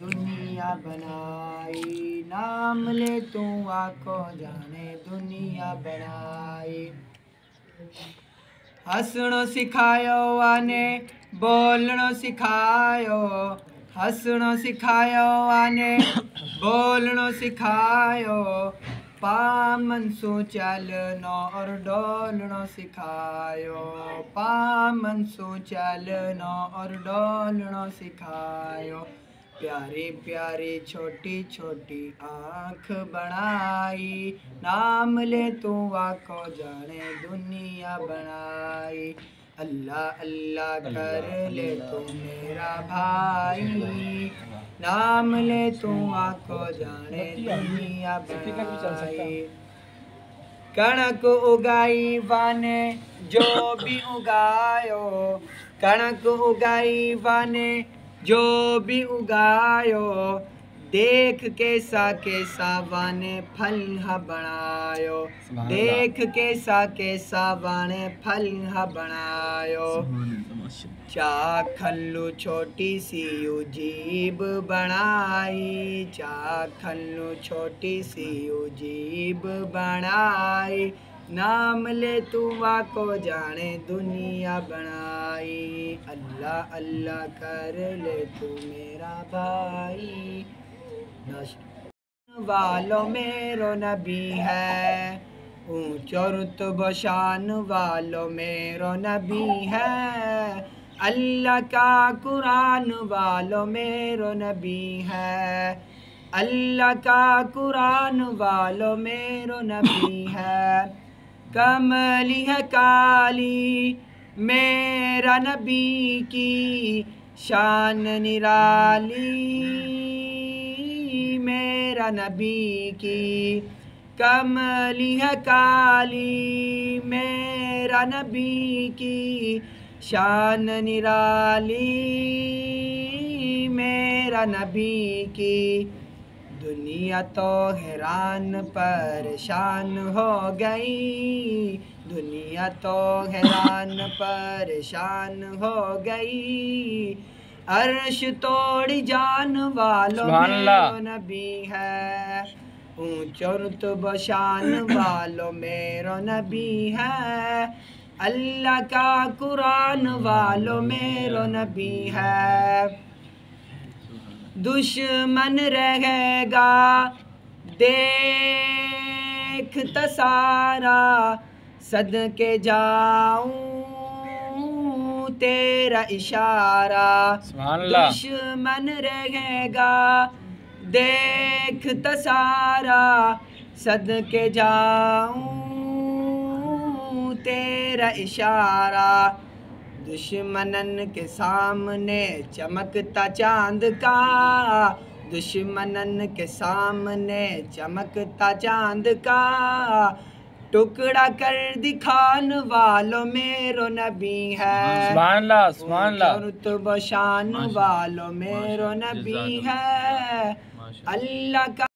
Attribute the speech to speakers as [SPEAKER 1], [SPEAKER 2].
[SPEAKER 1] दुनिया बनाई, नाम ले तू आको जाने दुनिया बनाई। हसणो सिखायो आने बोलणो सिखायो, हसणो सिखायो आने बोलणो सिखायो, पामन सु चलनो और डोलनो सिखायो, पामन सु चलनो और डोलनो सिखायो। प्यारी प्यारी छोटी छोटी आँख बनाई, नाम ले तू आको जाने दुनिया बनाई। अल्लाह अल्लाह कर ले तू मेरा भाई, नाम ले तू आको जाने दुनिया बनाई। कणक उगाई वाने जो भी उगायो, कणक उगाई वाने जो भी उगायो, देख कैसा कैसा वाने फल बनायो, देख कैसा कैसा वाने फल बनायो। चाखल्लू छोटी सी जीब बनाई, चाखल्लू छोटी सी जीब बनाई, नाम ले तू आको जाने दुनिया बनाई। अल्लाह अल्लाह कर ले तू मेरा भाई, वालों मेरो नबी है, ऊंचो रुतबा शान वालों मेरो नबी है। अल्लाह का कुरान वालों मेरो नबी है, अल्लाह का कुरान वालों मेरो नबी है। कमली है काली मेरा नबी की शान निराली, मेरा नबी की कमली है काली, मेरा नबी की शान निराली, मेरा नबी की। दुनिया तो हैरान परेशान हो गई, दुनिया तो हैरान परेशान हो गई, अर्श तोड़ी जान वालों मेरो नबी है, ऊंचो रुतबा शान वालों मेरो नबी है। अल्लाह का कुरान वालों मेरो नबी है। दुश्मन रहेगा देखता सारा, सदके जाऊं तेरा इशारा। दुश्मन रहेगा देखता सारा, सदके जाऊं तेरा इशारा। दुश्मनन के सामने चमकता चांद का, दुश्मनन के सामने चमकता चांद का, टुकड़ा कर दिखान वालों मेरो नबी है। सुभान अल्लाह, सुभान अल्लाह। रुतबा शान वालों मेरो नबी है। अल्लाह का